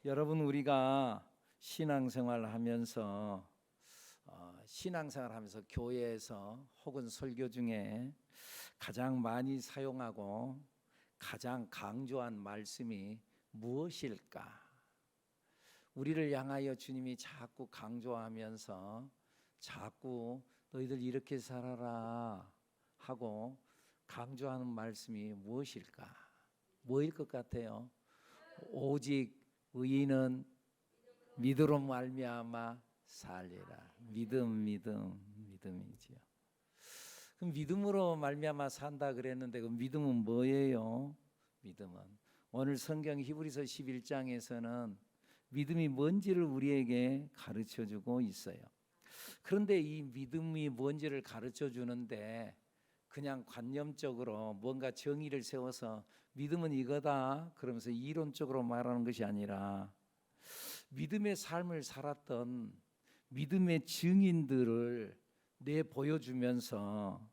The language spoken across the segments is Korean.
여러분, 우리가 신앙생활하면서 교회에서 혹은 설교 중에 가장 많이 사용하고 가장 강조한 말씀이 무엇일까? 우리를 향하여 주님이 자꾸 강조하면서 자꾸 너희들 이렇게 살아라 하고 강조하는 말씀이 무엇일까? 뭐일 것 같아요? 오직 의인은 믿음으로 말미암아 살리라. 믿음이지요. 그럼 믿음으로 말미암아 산다 그랬는데 그 믿음은 뭐예요? 믿음은 오늘 성경 히브리서 11장에서는 믿음이 뭔지를 우리에게 가르쳐 주고 있어요. 그런데 이 믿음이 뭔지를 가르쳐 주는데 그냥 관념적으로 뭔가 정의를 세워서 믿음은 이거다 그러면서 이론적으로 말하는 것이 아니라 믿음의 삶을 살았던 믿음의 증인들을 내보여주면서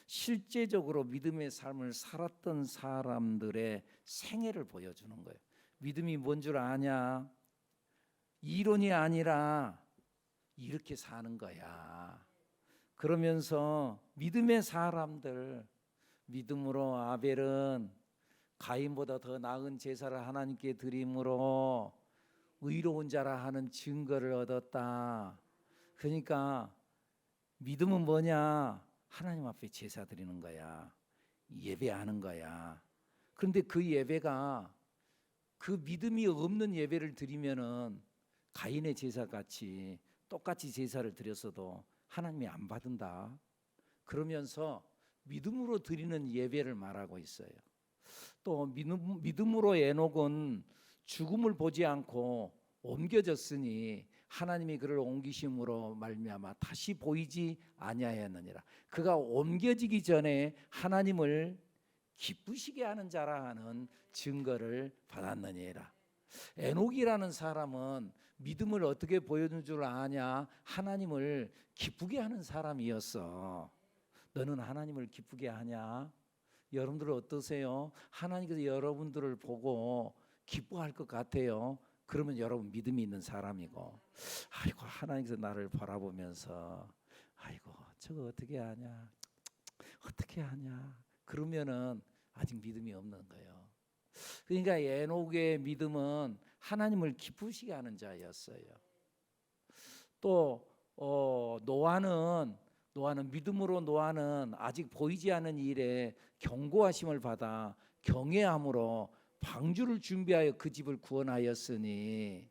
실제적으로 믿음의 삶을 살았던 사람들의 생애를 보여주는 거예요. 믿음이 뭔 줄 아냐? 이론이 아니라 이렇게 사는 거야. 그러면서 믿음의 사람들, 믿음으로 아벨은 가인보다 더 나은 제사를 하나님께 드림으로 의로운 자라 하는 증거를 얻었다. 그러니까 믿음은 뭐냐? 하나님 앞에 제사 드리는 거야. 예배하는 거야. 그런데 그 예배가 그 믿음이 없는 예배를 드리면은 가인의 제사 같이 똑같이 제사를 드렸어도 하나님이 안 받는다. 그러면서 믿음으로 드리는 예배를 말하고 있어요. 또 믿음으로 에녹은 죽음을 보지 않고 옮겨졌으니 하나님이 그를 옮기심으로 말미암아 다시 보이지 아니하였느니라. 그가 옮겨지기 전에 하나님을 기쁘시게 하는 자라 하는 증거를 받았느니라. 에녹이라는 사람은 믿음을 어떻게 보여준 줄 아냐? 하나님을 기쁘게 하는 사람이었어. 너는 하나님을 기쁘게 하냐? 여러분들 어떠세요? 하나님께서 여러분들을 보고 기뻐할 것 같아요. 그러면 여러분 믿음이 있는 사람이고, 아이고 하나님께서 나를 바라보면서 아이고 저거 어떻게 하냐? 어떻게 하냐? 그러면은 아직 믿음이 없는 거예요. 그러니까 에녹의 믿음은 하나님을 기쁘시게 하는 자였어요. 또 노아는 믿음으로 노아는 아직 보이지 않은 일에 경고하심을 받아 경외함으로 방주를 준비하여 그 집을 구원하였으니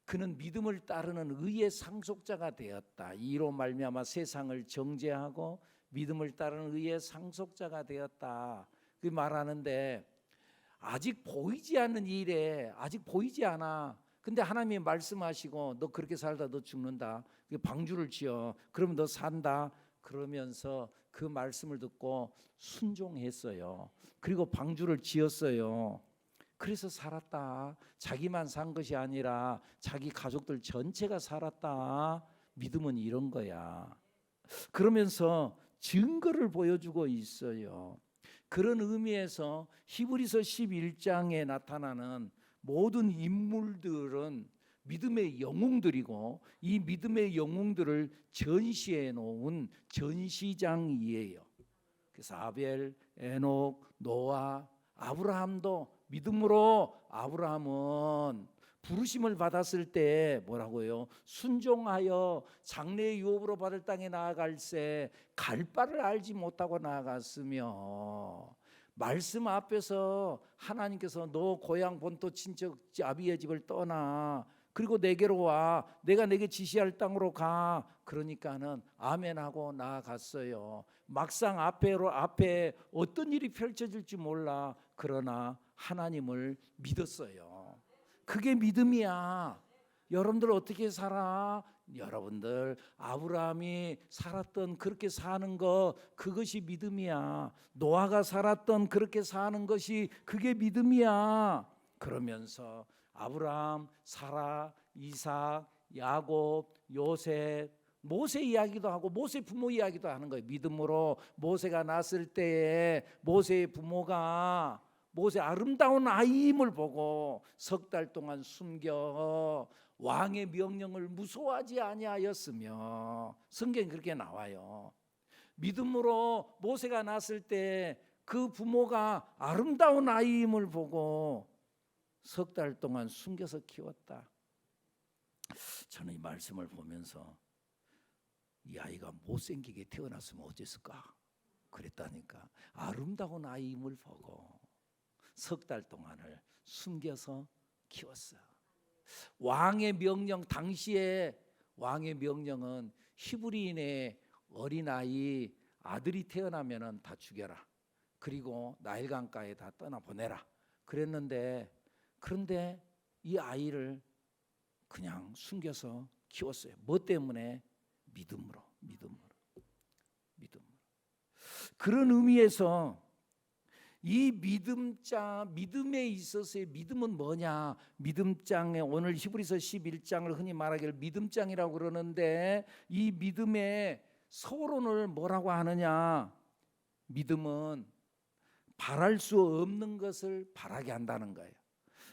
그는 믿음을 따르는 의의 상속자가 되었다. 이로 말미암아 세상을 정죄하고 믿음을 따르는 의의 상속자가 되었다. 그 말하는데 아직 보이지 않는 일에 아직 보이지 않아. 근데 하나님이 말씀하시고 너 그렇게 살다 너 죽는다. 방주를 지어. 그러면 너 산다. 그러면서 그 말씀을 듣고 순종했어요. 그리고 방주를 지었어요. 그래서 살았다. 자기만 산 것이 아니라 자기 가족들 전체가 살았다. 믿음은 이런 거야. 그러면서 증거를 보여주고 있어요. 그런 의미에서 히브리서 11장에 나타나는 모든 인물들은 믿음의 영웅들이고 이 믿음의 영웅들을 전시해 놓은 전시장이에요. 그래서 아벨, 에녹, 노아, 아브라함도 믿음으로 아브라함은 부르심을 받았을 때 뭐라고요? 순종하여 장래의 유업으로 받을 땅에 나아갈새 갈 바를 알지 못하고 나아갔으며 말씀 앞에서 하나님께서 너 고향 본토 친척 아비의 집을 떠나 그리고 내게로 와 내가 내게 지시할 땅으로 가 그러니까는 아멘하고 나아갔어요. 막상 앞에 어떤 일이 펼쳐질지 몰라. 그러나 하나님을 믿었어요. 그게 믿음이야. 여러분들 어떻게 살아? 여러분들 아브라함이 살았던 그렇게 사는 거 그것이 믿음이야. 노아가 살았던 그렇게 사는 것이 그게 믿음이야. 그러면서 아브라함, 사라, 이삭, 야곱, 요셉, 모세 이야기도 하고 모세 부모 이야기도 하는 거예요. 믿음으로 모세가 났을 때에 모세의 부모가 모세 아름다운 아이임을 보고 석 달 동안 숨겨 왕의 명령을 무서워하지 아니하였으며, 성경에 그렇게 나와요. 믿음으로 모세가 낳았을 때 그 부모가 아름다운 아이임을 보고 석 달 동안 숨겨서 키웠다. 저는 이 말씀을 보면서 이 아이가 못생기게 태어났으면 어땠을까 그랬다니까. 아름다운 아이임을 보고 석 달 동안을 숨겨서 키웠어. 왕의 명령, 당시에 왕의 명령은 히브리인의 어린아이 아들이 태어나면 다 죽여라. 그리고 나일강가에 다 떠나보내라 그랬는데, 그런데 이 아이를 그냥 숨겨서 키웠어요. 뭐 때문에? 믿음으로. 그런 의미에서 이 믿음에 있어서의 믿음은 뭐냐? 믿음장에 오늘 히브리서 11장을 흔히 말하기를 믿음장이라고 그러는데, 이 믿음의 서론을 뭐라고 하느냐? 믿음은 바랄 수 없는 것을 바라게 한다는 거예요.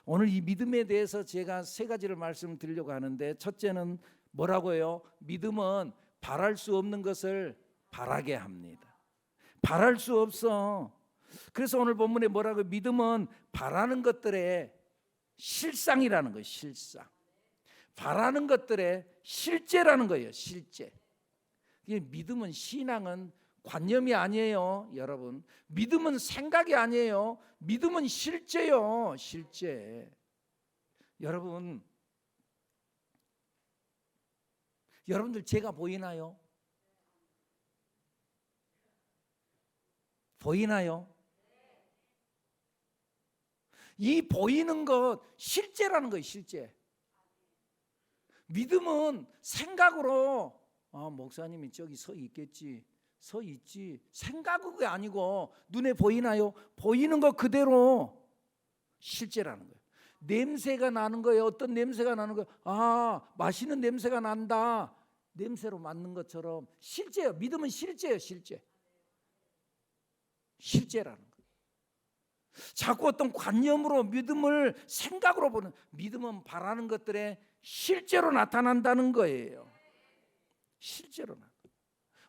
오늘 이 믿음에 대해서 제가 세 가지를 말씀드리려고 하는데, 첫째는 뭐라고요? 믿음은 바랄 수 없는 것을 바라게 합니다. 바랄 수 없어. 그래서 오늘 본문에 뭐라고? 믿음은 바라는 것들의 실상이라는 거예요. 실상. 바라는 것들의 실제라는 거예요. 실제. 믿음은, 신앙은 관념이 아니에요, 여러분. 믿음은 생각이 아니에요. 믿음은 실제요, 실제. 여러분들 제가 보이나요? 보이나요? 이 보이는 것 실제라는 거예요, 실제. 믿음은 생각으로 목사님이 저기 서 있겠지, 서 있지, 생각이 아니고 눈에 보이나요? 보이는 것 그대로 실제라는 거예요. 냄새가 나는 거예요. 어떤 냄새가 나는 거예요. 맛있는 냄새가 난다. 냄새로 맡는 것처럼 실제예요. 믿음은 실제예요, 실제. 실제라는 거예요. 자꾸 어떤 관념으로 믿음을 생각으로 보는, 믿음은 바라는 것들에 실제로 나타난다는 거예요. 실제로 나타나.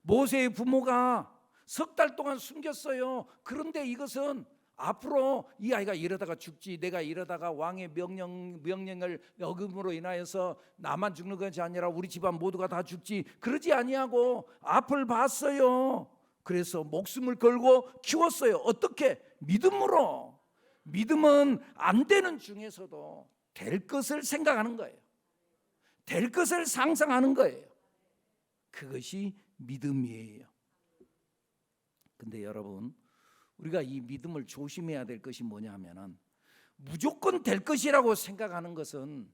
모세의 부모가 석 달 동안 숨겼어요. 그런데 이것은 앞으로 이 아이가 이러다가 죽지, 내가 이러다가 왕의 명령을 어김으로 인하여서 나만 죽는 것이 아니라 우리 집안 모두가 다 죽지, 그러지 아니하고 앞을 봤어요. 그래서 목숨을 걸고 키웠어요. 어떻게? 믿음으로. 믿음은 안 되는 중에서도 될 것을 생각하는 거예요. 될 것을 상상하는 거예요. 그것이 믿음이에요. 근데 여러분, 우리가 이 믿음을 조심해야 될 것이 뭐냐 하면은, 무조건 될 것이라고 생각하는 것은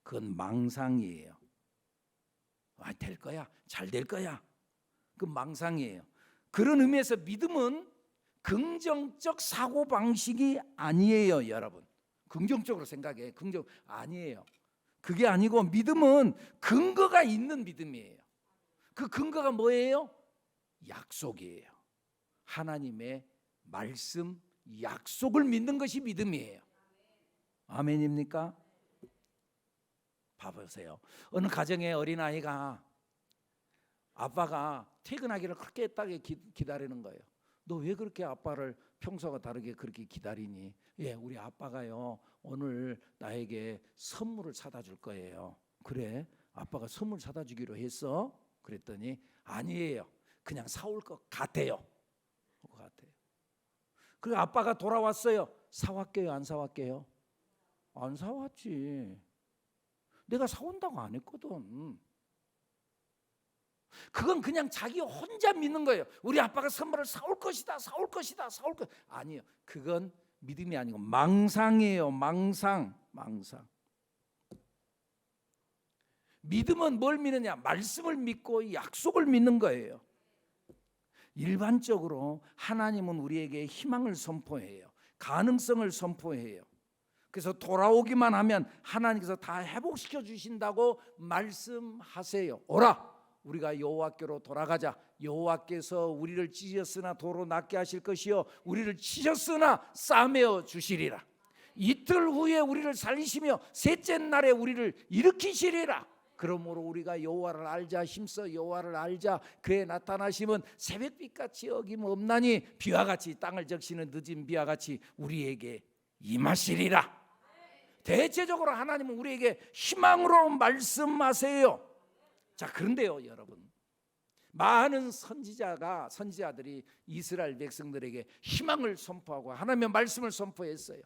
그건 망상이에요. 될 거야, 잘 될 거야, 그 망상이에요. 그런 의미에서 믿음은 긍정적 사고방식이 아니에요, 여러분. 긍정적으로 생각해. 긍정 아니에요. 그게 아니고, 믿음은 근거가 있는 믿음이에요. 그 근거가 뭐예요? 약속이에요. 하나님의 말씀, 약속을 믿는 것이 믿음이에요. 아멘입니까? 봐보세요. 어느 가정의 어린아이가 아빠가 퇴근하기를 그렇게 애타게 기다리는 거예요. 너 왜 그렇게 아빠를 평소와 다르게 그렇게 기다리니? 예, 우리 아빠가요, 오늘 나에게 선물을 사다 줄 거예요. 그래? 아빠가 선물 사다 주기로 했어? 그랬더니 아니에요. 그냥 사올 것 같아요. 그리고 아빠가 돌아왔어요. 사왔게요, 안 사왔게요? 안 사왔지. 내가 사온다고 안 했거든. 그건 그냥 자기 혼자 믿는 거예요. 우리 아빠가 선물을 사올 것이다, 사올 것이다, 사올 것. 아니에요. 그건 믿음이 아니고 망상이에요. 망상. 믿음은 뭘 믿느냐? 말씀을 믿고 약속을 믿는 거예요. 일반적으로 하나님은 우리에게 희망을 선포해요. 가능성을 선포해요. 그래서 돌아오기만 하면 하나님께서 다 회복시켜 주신다고 말씀하세요. 오라, 우리가 여호와께로 돌아가자. 여호와께서 우리를 찢었으나 도로 낫게 하실 것이요 우리를 치셨으나 싸매어 주시리라. 이틀 후에 우리를 살리시며 셋째 날에 우리를 일으키시리라. 그러므로 우리가 여호와를 알자. 힘써 여호와를 알자. 그의 나타나심은 새벽빛같이 어김없나니 비와 같이 땅을 적시는 늦은 비와 같이 우리에게 임하시리라. 대체적으로 하나님은 우리에게 희망으로 말씀하세요. 자, 그런데요 여러분, 많은 선지자들이 이스라엘 백성들에게 희망을 선포하고 하나님의 말씀을 선포했어요.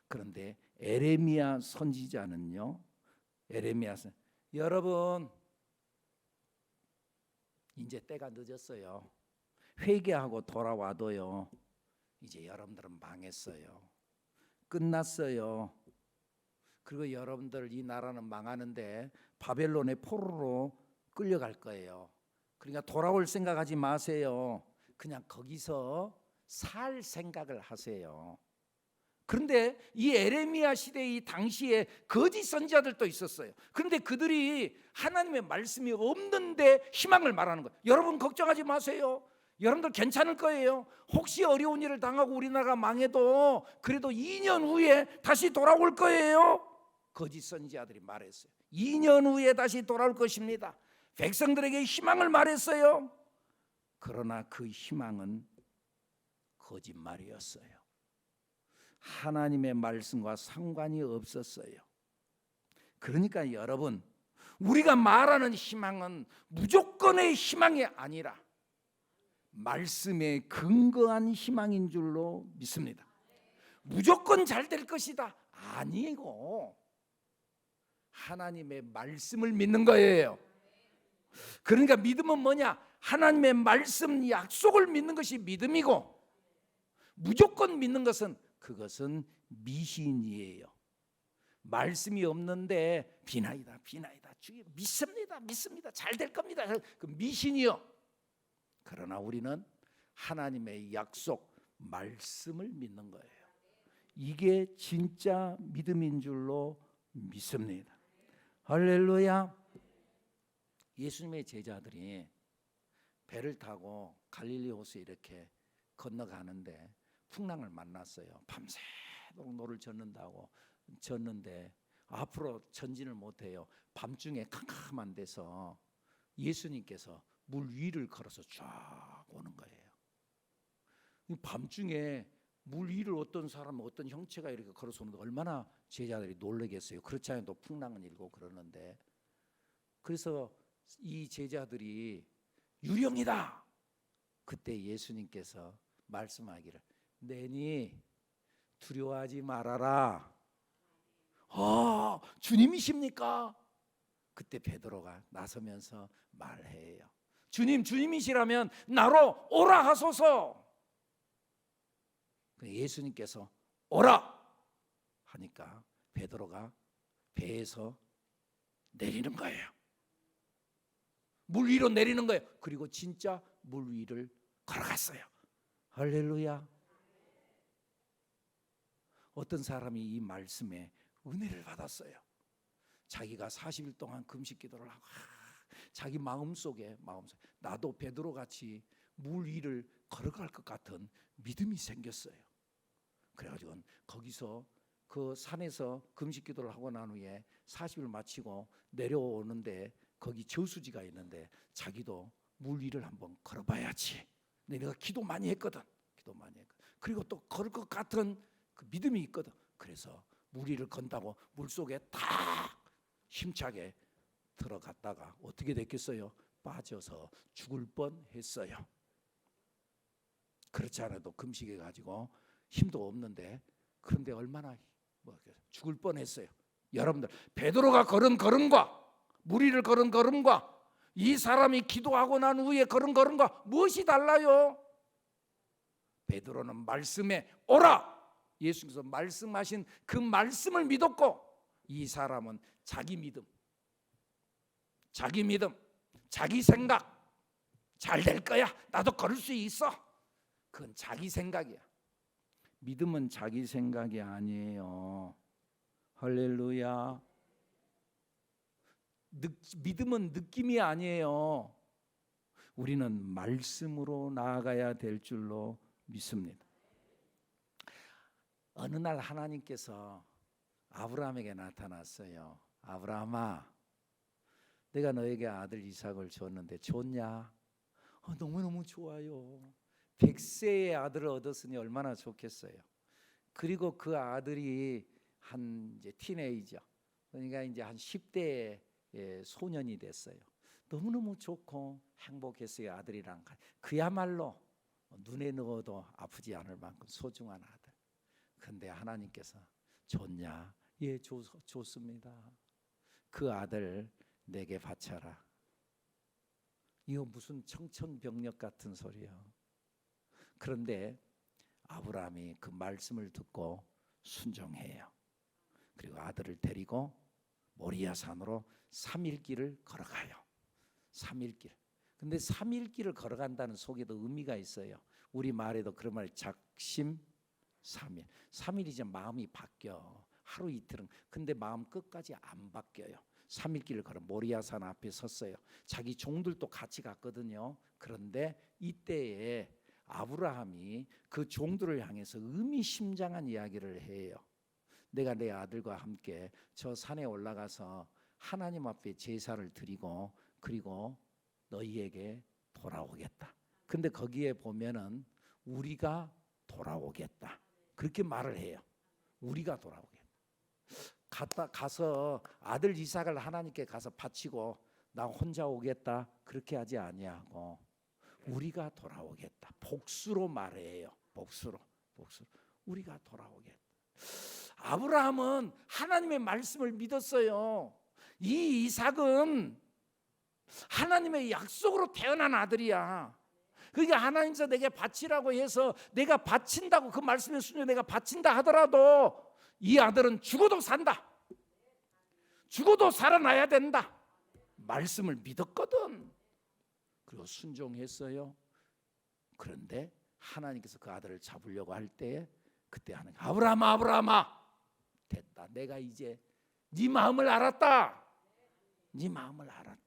그런데 에레미야 선지자는요, 여러분 이제 때가 늦었어요. 회개하고 돌아와도요 이제 여러분들은 망했어요. 끝났어요. 그리고 여러분들 이 나라는 망하는데 바벨론의 포로로 끌려갈 거예요. 그러니까 돌아올 생각하지 마세요. 그냥 거기서 살 생각을 하세요. 그런데 이 에레미야 시대 이 당시에 거짓 선지자들도 있었어요. 그런데 그들이 하나님의 말씀이 없는데 희망을 말하는 거예요. 여러분 걱정하지 마세요. 여러분들 괜찮을 거예요. 혹시 어려운 일을 당하고 우리나라가 망해도 그래도 2년 후에 다시 돌아올 거예요. 거짓 선지자들이 말했어요. 2년 후에 다시 돌아올 것입니다. 백성들에게 희망을 말했어요. 그러나 그 희망은 거짓말이었어요. 하나님의 말씀과 상관이 없었어요. 그러니까 여러분, 우리가 말하는 희망은 무조건의 희망이 아니라 말씀에 근거한 희망인 줄로 믿습니다. 무조건 잘 될 것이다 아니고 하나님의 말씀을 믿는 거예요. 그러니까 믿음은 뭐냐? 하나님의 말씀 약속을 믿는 것이 믿음이고, 무조건 믿는 것은 그것은 미신이에요. 말씀이 없는데 비나이다 주님 믿습니다 잘 될 겁니다, 그 미신이요. 그러나 우리는 하나님의 약속 말씀을 믿는 거예요. 이게 진짜 믿음인 줄로 믿습니다. 할렐루야. 예수님의 제자들이 배를 타고 갈릴리 호수 이렇게 건너가는데 풍랑을 만났어요. 밤새도록 노를 젓는데 앞으로 전진을 못해요. 밤중에 캄캄한 데서 예수님께서 물 위를 걸어서 쫙 오는 거예요. 밤중에 물 위를 어떤 사람, 어떤 형체가 이렇게 걸어서 오는데 얼마나 제자들이 놀라겠어요. 그렇지 않아도 풍랑은 일고 그러는데, 그래서 이 제자들이 유령이다. 그때 예수님께서 말씀하기를 내니 두려워하지 말아라. 주님이십니까? 그때 베드로가 나서면서 말해요. 주님이시라면 나로 오라 하소서. 예수님께서 오라 하니까 베드로가 배에서 내리는 거예요. 물 위로 내리는 거예요. 그리고 진짜 물 위를 걸어갔어요. 할렐루야. 어떤 사람이 이 말씀에 은혜를 받았어요. 자기가 40일 동안 금식 기도를 하고 자기 마음속에 나도 베드로같이 물 위를 걸어갈 것 같은 믿음이 생겼어요. 그래가지고 거기서 그 산에서 금식 기도를 하고 난 후에 40일 마치고 내려오는데 거기 저수지가 있는데 자기도 물 위를 한번 걸어봐야지. 내가 기도 많이 했거든. 그리고 또 걸을 것 같은 그 믿음이 있거든. 그래서 물 위를 건다고 물속에 탁 힘차게 들어갔다가 어떻게 됐겠어요? 빠져서 죽을 뻔했어요. 그렇지 않아도 금식해 가지고 힘도 없는데, 그런데 얼마나 죽을 뻔했어요. 여러분들, 베드로가 걸은 걸음과 물 위를 걸은 걸음과 이 사람이 기도하고 난 후에 걸은 걸음과 무엇이 달라요? 베드로는 말씀에 오라, 예수님께서 말씀하신 그 말씀을 믿었고, 이 사람은 자기 믿음, 자기 생각, 잘 될 거야, 나도 걸을 수 있어, 그건 자기 생각이야. 믿음은 자기 생각이 아니에요. 할렐루야. 믿음은 느낌이 아니에요. 우리는 말씀으로 나아가야 될 줄로 믿습니다. 어느 날 하나님께서 아브라함에게 나타났어요. 아브라함아, 내가 너에게 아들 이삭을 줬는데 좋냐? 너무너무 좋아요. 100세의 아들을 얻었으니 얼마나 좋겠어요. 그리고 그 아들이 한 이제 티네이저, 그러니까 이제 한 10대의 소년이 됐어요. 너무너무 좋고 행복했어요. 아들이랑 그야말로 눈에 넣어도 아프지 않을 만큼 소중한 아들. 근데 하나님께서 좋냐? 예, 좋습니다. 그 아들 내게 바쳐라. 이거 무슨 청천벽력 같은 소리야. 그런데 아브라함이 그 말씀을 듣고 순종해요. 그리고 아들을 데리고 모리아 산으로 3일 길을 걸어가요. 3일 길. 근데 3일 길을 걸어간다는 속에도 의미가 있어요. 우리 말에도 그런 말, 작심 3일. 3일이면 마음이 바뀌어. 하루 이틀은. 근데 마음 끝까지 안 바뀌어요. 3일 길을 걸어 모리아산 앞에 섰어요. 자기 종들도 같이 갔거든요. 그런데 이때에 아브라함이 그 종들을 향해서 의미심장한 이야기를 해요. 내가 내 아들과 함께 저 산에 올라가서 하나님 앞에 제사를 드리고 그리고 너희에게 돌아오겠다. 근데 거기에 보면은 우리가 돌아오겠다. 그렇게 말을 해요. 우리가 돌아오겠다. 가서 아들 이삭을 하나님께 가서 바치고 나 혼자 오겠다. 그렇게 하지 아니하고 우리가 돌아오겠다. 복수로 말해요. 복수로. 우리가 돌아오겠다. 아브라함은 하나님의 말씀을 믿었어요. 이 이삭은 하나님의 약속으로 태어난 아들이야. 그러니까 하나님께서 내게 바치라고 해서 내가 바친다고 그 말씀에 순종해 내가 바친다 하더라도 이 아들은 죽어도 산다. 죽어도 살아나야 된다. 말씀을 믿었거든. 그리고 순종했어요. 그런데 하나님께서 그 아들을 잡으려고 할 때 그때 하는 아브라함아 됐다. 내가 이제 네 마음을 알았다. 네 마음을 알았다.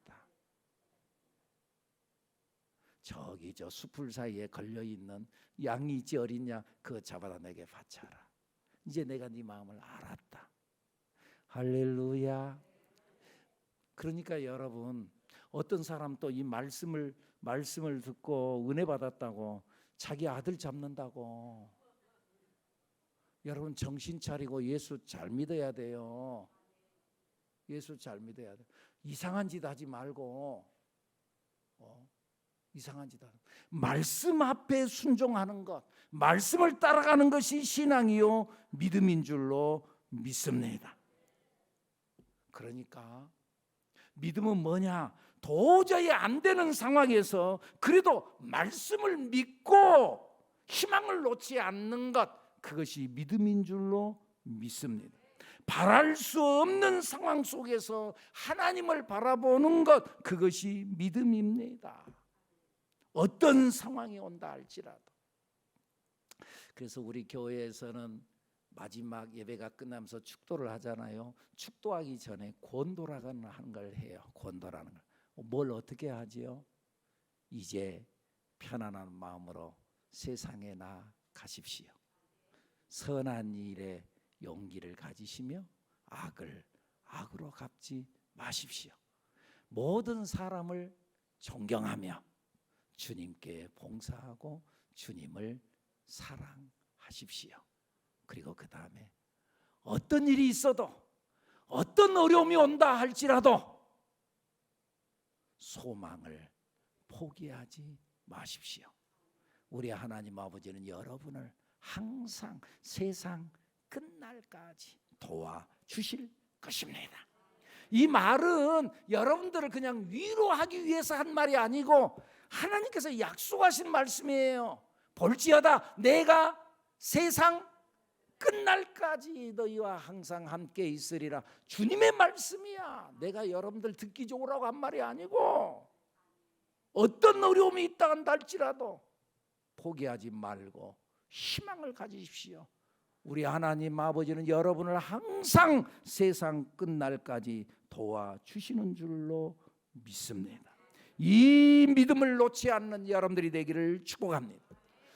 저기 저 수풀 사이에 걸려있는 양이 있지 어린 양 그거 잡아다 내게 바쳐라. 이제 내가 네 마음을 알았다. 할렐루야. 그러니까 여러분 어떤 사람 또 이 말씀을 듣고 은혜 받았다고 자기 아들 잡는다고. 여러분 정신 차리고 예수 잘 믿어야 돼요. 예수 잘 믿어야 돼. 이상한 짓 하지 말고 이상한 짓 하는 말씀 앞에 순종하는 것, 말씀을 따라가는 것이 신앙이요 믿음인 줄로 믿습니다. 그러니까 믿음은 뭐냐? 도저히 안 되는 상황에서 그래도 말씀을 믿고 희망을 놓지 않는 것, 그것이 믿음인 줄로 믿습니다. 바랄 수 없는 상황 속에서 하나님을 바라보는 것, 그것이 믿음입니다. 어떤 상황이 온다 할지라도. 그래서 우리 교회에서는 마지막 예배가 끝나면서 축도를 하잖아요. 축도하기 전에 권도라는 걸 해요. 권도라는 걸. 뭘 어떻게 하지요? 이제 편안한 마음으로 세상에 나가십시오. 선한 일에 용기를 가지시며 악을 악으로 갚지 마십시오. 모든 사람을 존경하며 주님께 봉사하고 주님을 사랑하십시오. 그리고 그 다음에 어떤 일이 있어도 어떤 어려움이 온다 할지라도 소망을 포기하지 마십시오. 우리 하나님 아버지는 여러분을 항상 세상 끝날까지 도와주실 것입니다. 이 말은 여러분들을 그냥 위로하기 위해서 한 말이 아니고 하나님께서 약속하신 말씀이에요. 볼지어다 내가 세상 끝날까지 너희와 항상 함께 있으리라. 주님의 말씀이야. 내가 여러분들 듣기 좋으라고 한 말이 아니고 어떤 어려움이 있다 한다 할지라도 포기하지 말고 희망을 가지십시오. 우리 하나님 아버지는 여러분을 항상 세상 끝날까지 도와주시는 줄로 믿습니다. 이 믿음을 놓지 않는 여러분들이 되기를 축복합니다.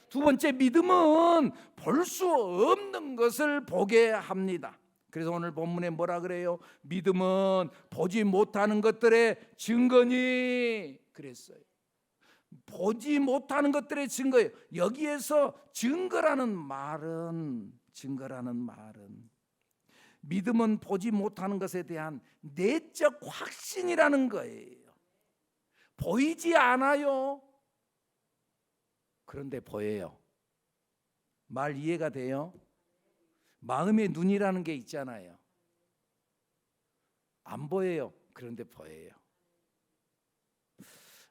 두 번째, 믿음은 볼 수 없는 것을 보게 합니다. 그래서 오늘 본문에 뭐라 그래요? 믿음은 보지 못하는 것들의 증거니 그랬어요. 보지 못하는 것들의 증거예요. 여기에서 증거라는 말은 믿음은 보지 못하는 것에 대한 내적 확신이라는 거예요. 보이지 않아요. 그런데 보여요. 말 이해가 돼요? 마음의 눈이라는 게 있잖아요. 안 보여요. 그런데 보여요.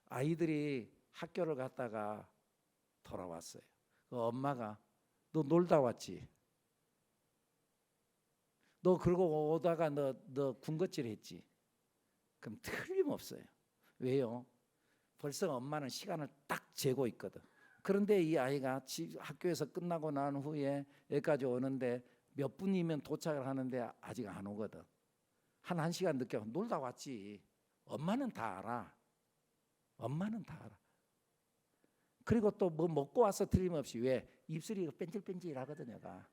아이들이 학교를 갔다가 돌아왔어요. 그 엄마가 너 놀다 왔지? 너 그러고 오다가 너 군것질 했지? 그럼 틀림없어요. 왜요? 벌써 엄마는 시간을 딱 재고 있거든. 그런데 이 아이가 학교에서 끝나고 난 후에 여기까지 오는데 몇 분이면 도착을 하는데 아직 안 오거든. 한 1시간 늦게 놀다 왔지. 엄마는 다 알아. 엄마는 다 알아. 그리고 또 뭐 먹고 와서 틀림없이 왜? 입술이 뺀질뺀질하거든. 얘가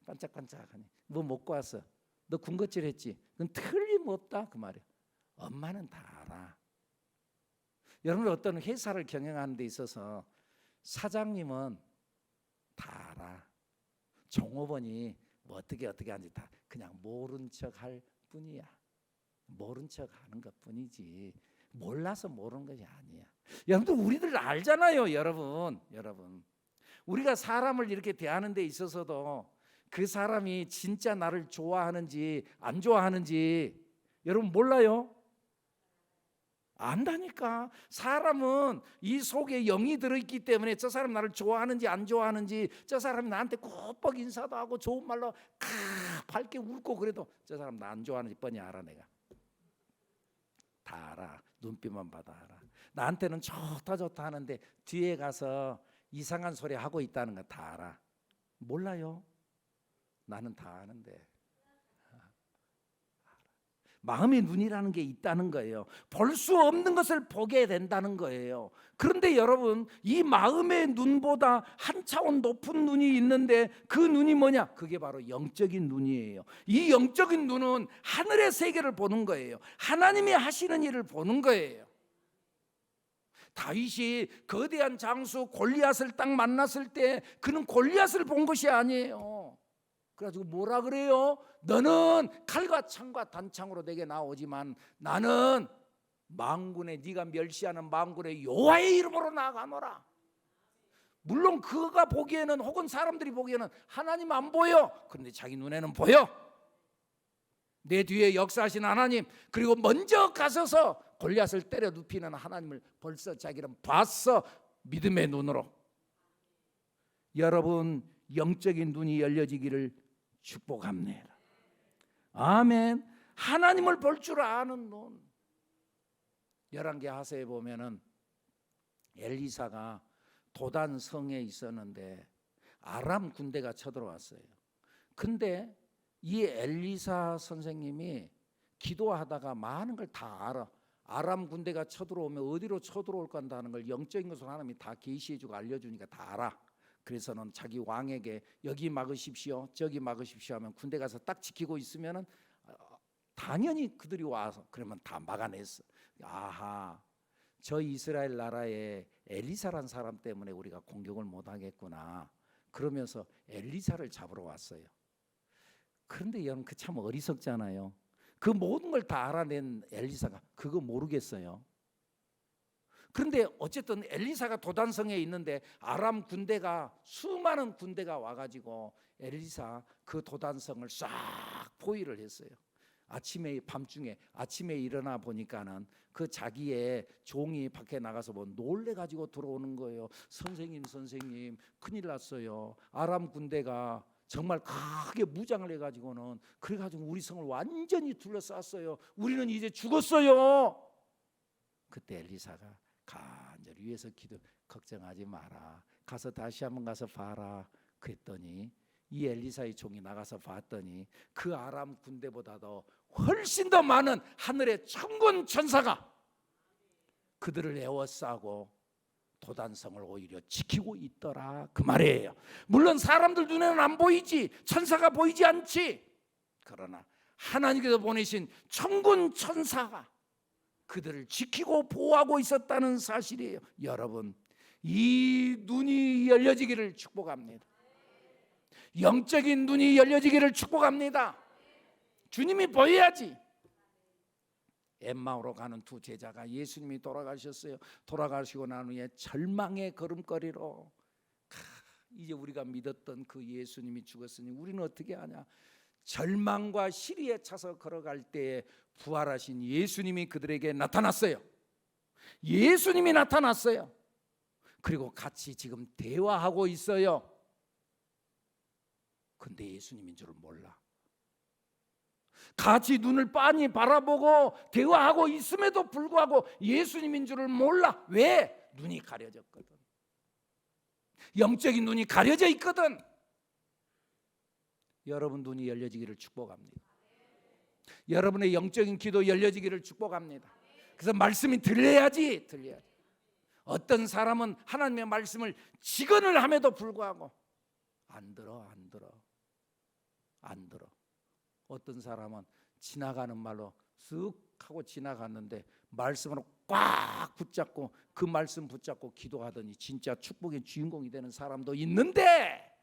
반짝반짝하니. 뭐 먹고 왔어. 너 군것질 했지? 그건 틀림없다 그 말이야. 엄마는 다 알아. 여러분 어떤 회사를 경영하는 데 있어서 사장님은 다 알아. 종업원이 뭐 어떻게 하는지 다 그냥 모른 척 할 뿐이야. 모른 척 하는 것 뿐이지 몰라서 모르는 것이 아니야. 여러분들 우리들 알잖아요. 여러분 우리가 사람을 이렇게 대하는 데 있어서도 그 사람이 진짜 나를 좋아하는지 안 좋아하는지 여러분 몰라요? 안다니까. 사람은 이 속에 영이 들어있기 때문에 저 사람 나를 좋아하는지 안 좋아하는지, 저 사람이 나한테 꼭 인사도 하고 좋은 말로 밝게 웃고 그래도 저 사람 나 안 좋아하는지 뻔히 알아. 내가 다 알아. 눈빛만 봐도 알아. 나한테는 좋다 하는데 뒤에 가서 이상한 소리 하고 있다는 거 다 알아. 몰라요? 나는 다 아는데. 마음의 눈이라는 게 있다는 거예요. 볼 수 없는 것을 보게 된다는 거예요. 그런데 여러분, 이 마음의 눈보다 한 차원 높은 눈이 있는데 그 눈이 뭐냐? 그게 바로 영적인 눈이에요. 이 영적인 눈은 하늘의 세계를 보는 거예요. 하나님이 하시는 일을 보는 거예요. 다윗이 거대한 장수 골리앗을 딱 만났을 때 그는 골리앗을 본 것이 아니에요. 그래가지고 뭐라 그래요? 너는 칼과 창과 단창으로 내게 나오지만 나는 만군의 네가 멸시하는 만군의 여호와의 이름으로 나아가노라. 물론 그가 보기에는 혹은 사람들이 보기에는 하나님 안 보여. 그런데 자기 눈에는 보여. 내 뒤에 역사하신 하나님, 그리고 먼저 가서서 골리앗을 때려 눕히는 하나님을 벌써 자기는 봤어. 믿음의 눈으로. 여러분 영적인 눈이 열려지기를 축복합니다. 아멘. 하나님을 볼 줄 아는 눈. 열왕기 하서에 보면은 엘리사가 도단 성에 있었는데 아람 군대가 쳐들어왔어요. 근데 이 엘리사 선생님이 기도하다가 많은 걸 다 알아. 아람 군대가 쳐들어오면 어디로 쳐들어올 건가 하는 걸 영적인 것으로 하나님이 다 계시해주고 알려주니까 다 알아. 그래서는 자기 왕에게 여기 막으십시오, 저기 막으십시오 하면 군대 가서 딱 지키고 있으면은 당연히 그들이 와서 그러면 다 막아냈어. 아하, 저 이스라엘 나라에 엘리사란 사람 때문에 우리가 공격을 못 하겠구나. 그러면서 엘리사를 잡으러 왔어요. 그런데 여러분 그 참 어리석잖아요. 그 모든 걸 다 알아낸 엘리사가 그거 모르겠어요. 그런데 어쨌든 엘리사가 도단성에 있는데 아람 군대가 수많은 군대가 와가지고 엘리사 그 도단성을 싹 포위를 했어요. 밤중에 아침에 일어나 보니까는 그 자기의 종이 밖에 나가서 뭐 놀래가지고 들어오는 거예요. 선생님 큰일 났어요. 아람 군대가 정말 크게 무장을 해가지고는 그래가지고 우리 성을 완전히 둘러쌌어요. 우리는 이제 죽었어요. 그때 엘리사가 간절히 위에서 걱정하지 마라. 가서 다시 한번 가서 봐라. 그랬더니 이 엘리사의 종이 나가서 봤더니 그 아람 군대보다도 훨씬 더 많은 하늘의 천군 천사가 그들을 에워싸고 도단성을 오히려 지키고 있더라, 그 말이에요. 물론 사람들 눈에는 안 보이지, 천사가 보이지 않지. 그러나 하나님께서 보내신 천군 천사가 그들을 지키고 보호하고 있었다는 사실이에요. 여러분, 이 눈이 열려지기를 축복합니다. 영적인 눈이 열려지기를 축복합니다. 주님이 보여야지. 엠마오로 가는 두 제자가 예수님이 돌아가셨어요. 돌아가시고 난 후에 절망의 걸음걸이로, 이제 우리가 믿었던 그 예수님이 죽었으니 우리는 어떻게 하냐. 절망과 시리에 차서 걸어갈 때에 부활하신 예수님이 그들에게 나타났어요. 예수님이 나타났어요. 그리고 같이 지금 대화하고 있어요. 근데 예수님인 줄 몰라. 같이 눈을 빤히 바라보고 대화하고 있음에도 불구하고 예수님인 줄을 몰라. 왜? 눈이 가려졌거든. 영적인 눈이 가려져 있거든. 여러분 눈이 열려지기를 축복합니다. 여러분의 영적인 귀도 열려지기를 축복합니다. 그래서 말씀이 들려야지. 어떤 사람은 하나님의 말씀을 직언을 함에도 불구하고 안 들어. 어떤 사람은 지나가는 말로 쓱 하고 지나갔는데 말씀으로 꽉 붙잡고 그 말씀 붙잡고 기도하더니 진짜 축복의 주인공이 되는 사람도 있는데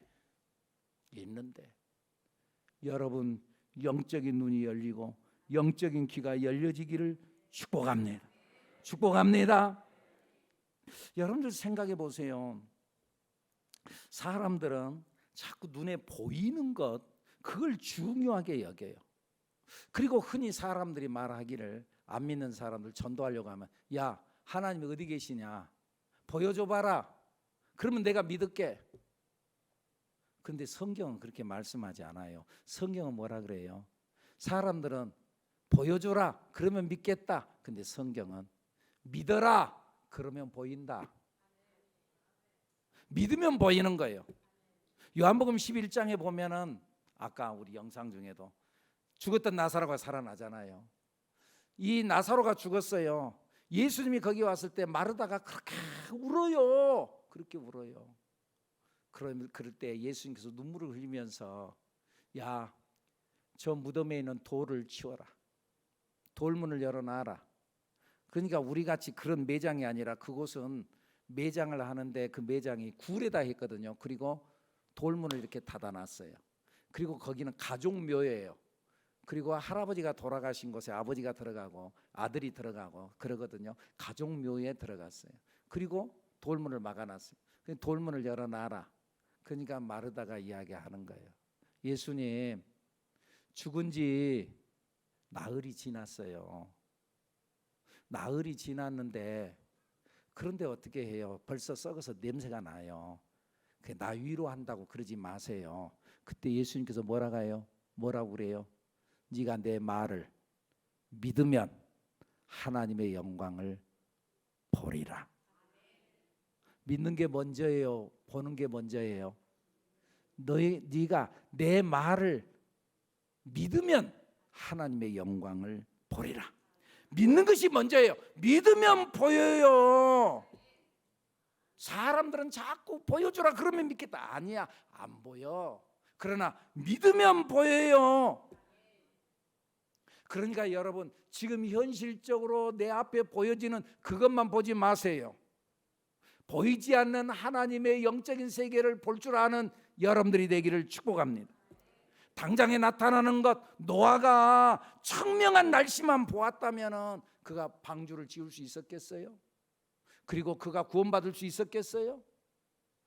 여러분 영적인 눈이 열리고 영적인 귀가 열려지기를 축복합니다. 여러분들 생각해 보세요. 사람들은 자꾸 눈에 보이는 것, 그걸 중요하게 여겨요. 그리고 흔히 사람들이 말하기를, 안 믿는 사람들 전도하려고 하면, 야, 하나님이 어디 계시냐 보여줘 봐라, 그러면 내가 믿을게. 근데 성경은 그렇게 말씀하지 않아요. 성경은 뭐라 그래요? 사람들은 보여줘라 그러면 믿겠다. 근데 성경은 믿어라 그러면 보인다. 믿으면 보이는 거예요. 요한복음 11장에 보면은 아까 우리 영상 중에도 죽었던 나사로가 살아나잖아요. 이 나사로가 죽었어요. 예수님이 거기 왔을 때 마르다가 그렇게 울어요. 그럴 때 예수님께서 눈물을 흘리면서, 야, 저 무덤에 있는 돌을 치워라. 돌문을 열어놔라. 그러니까 우리같이 그런 매장이 아니라 그곳은 매장을 하는데 그 매장이 굴에다 했거든요. 그리고 돌문을 이렇게 닫아놨어요. 그리고 거기는 가족묘예요. 그리고 할아버지가 돌아가신 곳에 아버지가 들어가고 아들이 들어가고 그러거든요. 가족묘에 들어갔어요. 그리고 돌문을 막아놨어요. 돌문을 열어놔라. 그러니까 마르다가 이야기하는 거예요. 예수님, 죽은 지 나흘이 지났어요. 나흘이 지났는데 그런데 어떻게 해요? 벌써 썩어서 냄새가 나요. 나 위로한다고 그러지 마세요. 그때 예수님께서 뭐라고 그래요? 네가 내 말을 믿으면 하나님의 영광을 보리라. 믿는 게 먼저예요? 보는 게 먼저예요? 네가 내 말을 믿으면 하나님의 영광을 보리라. 믿는 것이 먼저예요. 믿으면 보여요. 사람들은 자꾸 보여주라 그러면 믿겠다. 아니야, 안 보여. 그러나 믿으면 보여요. 그러니까 여러분, 지금 현실적으로 내 앞에 보여지는 그것만 보지 마세요. 보이지 않는 하나님의 영적인 세계를 볼 줄 아는 여러분들이 되기를 축복합니다. 당장에 나타나는 것, 노아가 청명한 날씨만 보았다면 그가 방주를 지을 수 있었겠어요? 그리고 그가 구원받을 수 있었겠어요?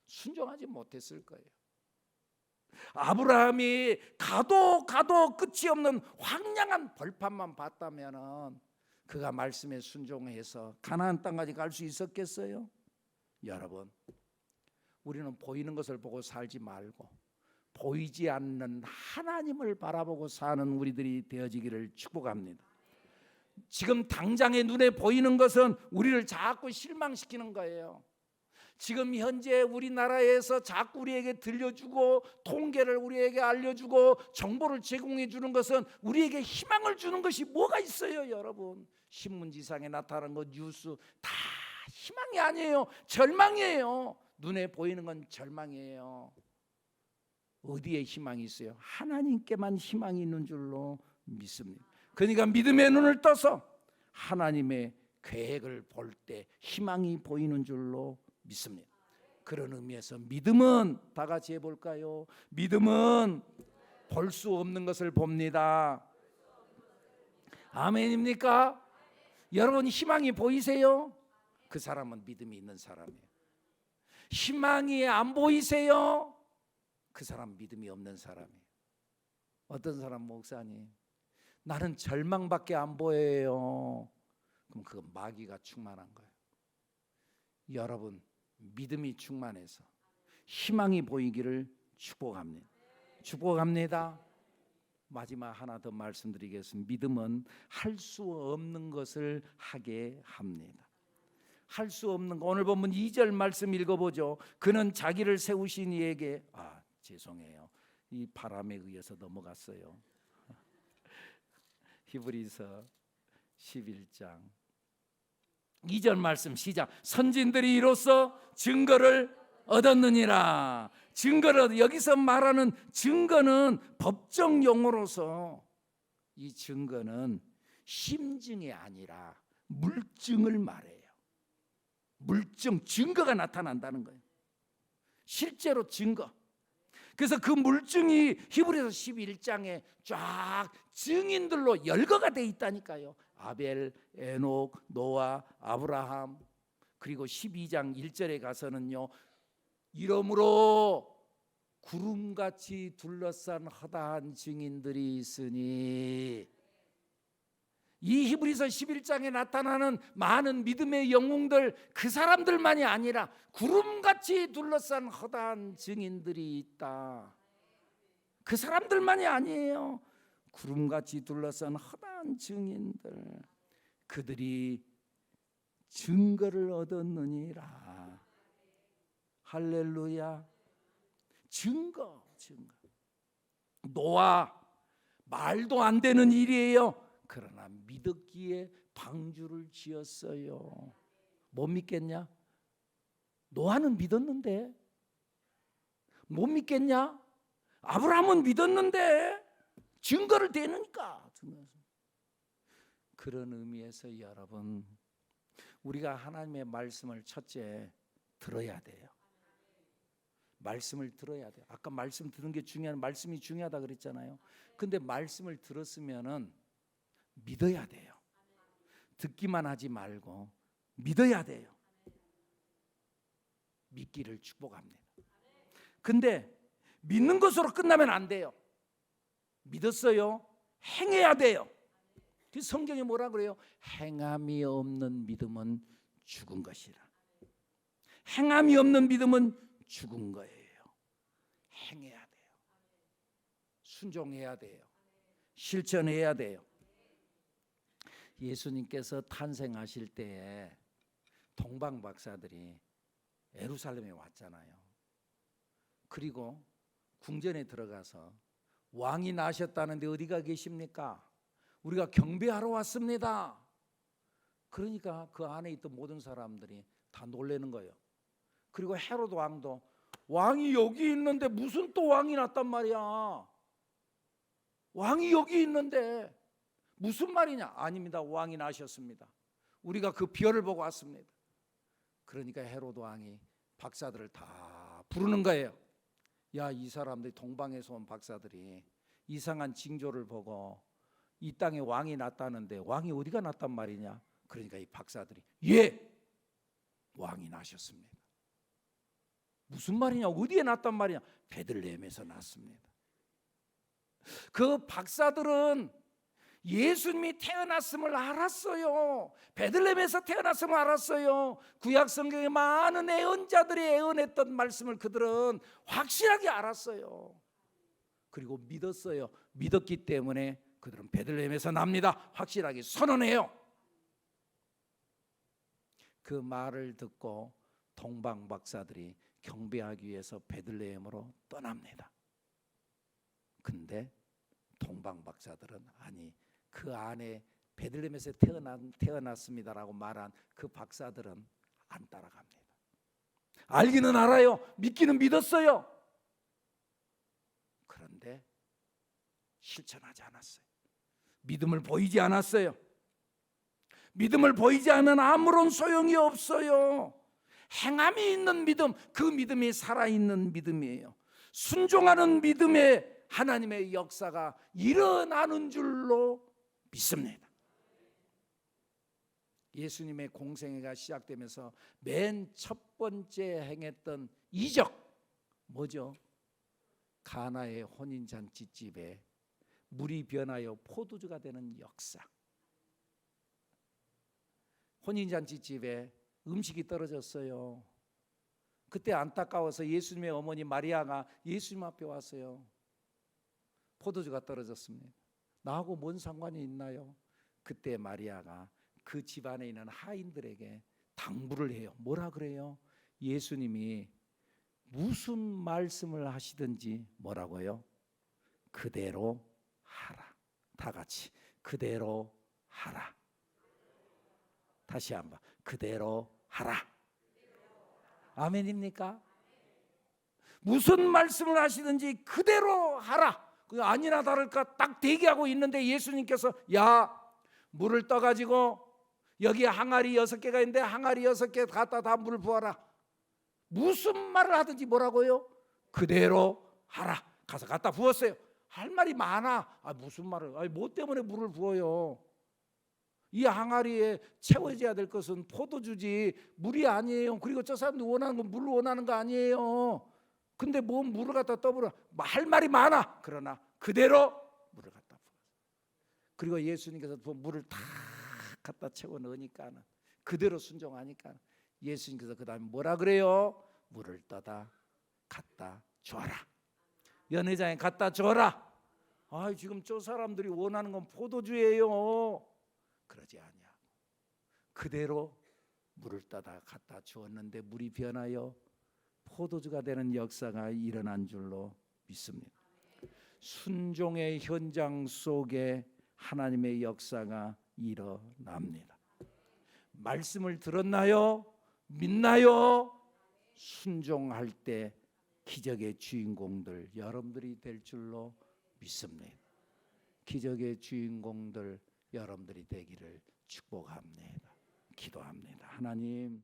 순종하지 못했을 거예요. 아브라함이 가도 끝이 없는 황량한 벌판만 봤다면 그가 말씀에 순종해서 가나안 땅까지 갈 수 있었겠어요? 여러분, 우리는 보이는 것을 보고 살지 말고 보이지 않는 하나님을 바라보고 사는 우리들이 되어지기를 축복합니다. 지금 당장의 눈에 보이는 것은 우리를 자꾸 실망시키는 거예요. 지금 현재 우리나라에서 자꾸 우리에게 들려주고 통계를 우리에게 알려주고 정보를 제공해 주는 것은 우리에게 희망을 주는 것이 뭐가 있어요, 여러분? 신문지상에 나타나는 것, 뉴스 다 희망이 아니에요. 절망이에요. 눈에 보이는 건 절망이에요. 어디에 희망이 있어요? 하나님께만 희망이 있는 줄로 믿습니다. 그러니까 믿음의 눈을 떠서 하나님의 계획을 볼 때 희망이 보이는 줄로 믿습니다. 그런 의미에서 믿음은 다 같이 해볼까요? 믿음은 볼 수 없는 것을 봅니다. 아멘입니까? 여러분 희망이 보이세요? 그 사람은 믿음이 있는 사람이에요. 희망이 안 보이세요? 그 사람 믿음이 없는 사람이에요. 어떤 사람 목사님 나는 절망밖에 안 보여요. 그럼 그건 마귀가 충만한 거예요. 여러분 믿음이 충만해서 희망이 보이기를 축복합니다. 축복합니다. 마지막 하나 더 말씀드리겠습니다. 믿음은 할 수 없는 것을 하게 합니다. 할 수 없는 거. 오늘 본문 2절 말씀 읽어보죠. 그는 자기를 세우신 이에게 죄송해요. 이 바람에 의해서 넘어갔어요. 히브리서 11장 2절 말씀 시작. 선진들이 이로써 증거를 얻었느니라. 증거를 여기서 말하는 증거는 법정 용어로서 이 증거는 심증이 아니라 물증을 말해요. 물증, 증거가 나타난다는 거예요. 실제로 증거. 그래서 그 물증이 히브리서 11장에 쫙 증인들로 열거가 돼 있다니까요. 아벨, 에녹, 노아, 아브라함. 그리고 12장 1절에 가서는요. 이러므로 구름같이 둘러싼 허다한 증인들이 있으니, 이 히브리서 11장에 나타나는 많은 믿음의 영웅들, 그 사람들만이 아니라 구름같이 둘러싼 허다한 증인들이 있다. 그 사람들만이 아니에요. 구름같이 둘러싼 허다한 증인들, 그들이 증거를 얻었느니라. 할렐루야. 증거. 노아 말도 안 되는 일이에요. 그러나 믿었기에 방주를 지었어요. 못 믿겠냐? 노아는 믿었는데 못 믿겠냐? 아브라함은 믿었는데 증거를 대니까. 그런 의미에서 여러분, 우리가 하나님의 말씀을 첫째 들어야 돼요. 말씀을 들어야 돼요. 아까 말씀 듣는 게 말씀이 중요하다 그랬잖아요. 근데 말씀을 들었으면은 믿어야 돼요. 듣기만 하지 말고 믿어야 돼요. 믿기를 축복합니다. 근데 믿는 것으로 끝나면 안 돼요. 믿었어요. 행해야 돼요. 그 성경에 뭐라 그래요? 행함이 없는 믿음은 죽은 것이라. 행함이 없는 믿음은 죽은 거예요. 행해야 돼요. 순종해야 돼요. 실천해야 돼요. 예수님께서 탄생하실 때에 동방 박사들이 예루살렘에 왔잖아요. 그리고 궁전에 들어가서 왕이 나셨다는데 어디가 계십니까? 우리가 경배하러 왔습니다. 그러니까 그 안에 있던 모든 사람들이 다 놀라는 거예요. 그리고 헤로드 왕도 왕이 여기 있는데 무슨 또 왕이 났단 말이야. 왕이 여기 있는데 무슨 말이냐? 아닙니다. 왕이 나셨습니다. 우리가 그 별을 보고 왔습니다. 그러니까 헤로드 왕이 박사들을 다 부르는 거예요. 야, 이 사람들이 동방에서 온 박사들이 이상한 징조를 보고 이 땅에 왕이 났다는데 왕이 어디가 났단 말이냐? 그러니까 이 박사들이 왕이 나셨습니다. 무슨 말이냐? 어디에 났단 말이냐? 베들레헴에서 났습니다. 그 박사들은 예수님이 태어났음을 알았어요. 베들레헴에서 태어났음을 알았어요. 구약 성경에 많은 예언자들이 예언했던 말씀을 그들은 확실하게 알았어요. 그리고 믿었어요. 믿었기 때문에 그들은 베들레헴에서 납니다. 확실하게 선언해요. 그 말을 듣고 동방 박사들이 경배하기 위해서 베들레헴으로 떠납니다. 근데 동방 박사들은 아니, 그 안에 베들레헴에서 태어났습니다라고 말한 그 박사들은 안 따라갑니다. 알기는 알아요. 믿기는 믿었어요. 그런데 실천하지 않았어요. 믿음을 보이지 않았어요. 믿음을 보이지 않으면 아무런 소용이 없어요. 행함이 있는 믿음, 그 믿음이 살아있는 믿음이에요. 순종하는 믿음에 하나님의 역사가 일어나는 줄로 믿습니다. 예수님의 공생애가 시작되면서 맨 첫 번째 행했던 이적 뭐죠? 가나의 혼인잔치집에 물이 변하여 포도주가 되는 역사. 혼인잔치집에 음식이 떨어졌어요. 그때 안타까워서 예수님의 어머니 마리아가 예수님 앞에 왔어요. 포도주가 떨어졌습니다. 나하고 뭔 상관이 있나요? 그때 마리아가 그 집안에 있는 하인들에게 당부를 해요. 뭐라 그래요? 예수님이 무슨 말씀을 하시든지 뭐라고요? 그대로 하라. 다 같이 그대로 하라. 다시 한번 그대로 하라. 아멘입니까? 무슨 말씀을 하시든지 그대로 하라. 아니나 다를까 딱 대기하고 있는데 예수님께서 야 물을 떠가지고 여기 항아리 6개가 있는데 항아리 6개 갖다 다 물을 부어라. 무슨 말을 하든지 뭐라고요? 그대로 하라. 가서 갖다 부었어요. 할 말이 많아. 무슨 말을? 뭐 때문에 물을 부어요? 이 항아리에 채워져야 될 것은 포도주지 물이 아니에요. 그리고 저 사람들 원하는 건 물을 원하는 거 아니에요. 근데 뭐 물을 갖다 떠부어? 할 말이 많아. 그러나 그대로 물을 갖다 부어. 그리고 예수님께서 물을 다 갖다 채워 넣으니까는 그대로 순종하니까 예수님께서 그 다음에 뭐라 그래요? 물을 떠다 갖다 줘라. 연회장에 갖다 줘라. 지금 저 사람들이 원하는 건 포도주예요. 그러지 아니하고 그대로 물을 떠다 갖다 주었는데 물이 변하여 포도주가 되는 역사가 일어난 줄로 믿습니다. 순종의 현장 속에 하나님의 역사가 일어납니다. 말씀을 들었나요? 믿나요? 순종할 때 기적의 주인공들 여러분들이 될 줄로 믿습니다. 기적의 주인공들 여러분들이 되기를 축복합니다. 기도합니다. 하나님